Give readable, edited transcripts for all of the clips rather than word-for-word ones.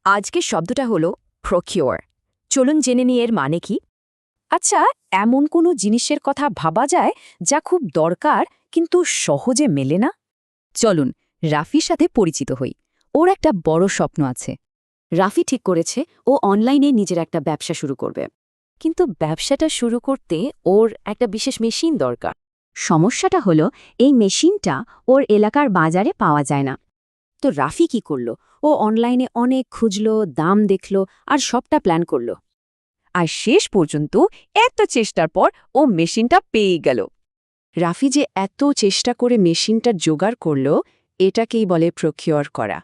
আজকের শব্দটা হলো প্রকিওর। চলুন জেনে নিই এর মানে কি। আচ্ছা, এমন কোনো জিনিসের কথা ভাবা যায় যা খুব দরকার কিন্তু সহজে মেলে না? চলুন রাফির সাথে পরিচিত হই। ওর একটা বড় স্বপ্ন আছে। রাফি ঠিক করেছে ও অনলাইনে নিজের একটা ব্যবসা শুরু করবে। কিন্তু ব্যবসাটা শুরু করতে ওর একটা বিশেষ মেশিন দরকার। সমস্যাটা হলো এই মেশিনটা ওর এলাকার বাজারে পাওয়া যায় না। তো রাফি কি করল? ও অনলাইনে অনেক খুঁজল, দাম দেখল আর সবটা প্ল্যান করল। আর শেষ পর্যন্ত এত চেষ্টার পর ও মেশিনটা পেয়ে গেল। রাফি যে এত চেষ্টা করে মেশিনটা জোগাড় করল, এটাকেই বলে প্রকিওর করা।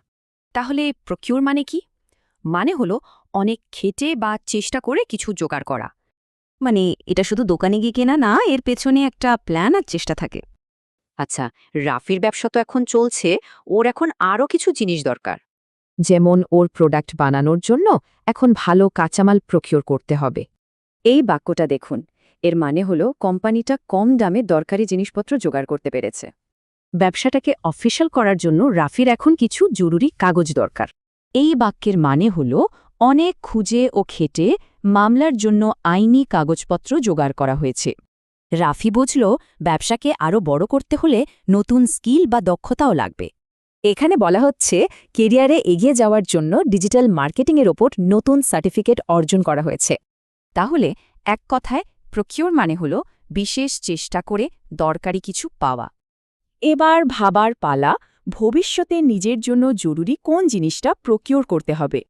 তাহলে প্রকিওর মানে কি? মানে হলো অনেক খেটে বা চেষ্টা করে কিছু জোগাড় করা। মানে এটা শুধু দোকানে গিয়ে কেনা না, এর পেছনে একটা প্ল্যান আর চেষ্টা থাকে। আচ্ছা, রাফির ব্যবসা তো এখন চলছে, ওর এখন আরও কিছু জিনিস দরকার। যেমন ওর প্রোডাক্ট বানানোর জন্য এখন ভালো কাঁচামাল প্রকিওর করতে হবে। এই বাক্যটা দেখুন, এর মানে হলো কোম্পানিটা কম দামে দরকারি জিনিসপত্র জোগাড় করতে পেরেছে। ব্যবসাটাকে অফিশিয়াল করার জন্য রাফির এখন কিছু জরুরি কাগজ দরকার। এই বাক্যের মানে হল অনেক খুঁজে ও খেটে মামলার জন্য আইনি কাগজপত্র জোগাড় করা হয়েছে। রাফি বুঝল ব্যবসাকে আরও বড় করতে হলে নতুন স্কিল বা দক্ষতাও লাগবে। এখানে বলা হচ্ছে কেরিয়ারে এগিয়ে যাওয়ার জন্য ডিজিটাল মার্কেটিংয়ের ওপর নতুন সার্টিফিকেট অর্জন করা হয়েছে। তাহলে এক কথায় প্রকিওর মানে হল বিশেষ চেষ্টা করে দরকারি কিছু পাওয়া। এবার ভাবার পালা, ভবিষ্যতে নিজের জন্য জরুরি কোন জিনিসটা প্রকিওর করতে হবে।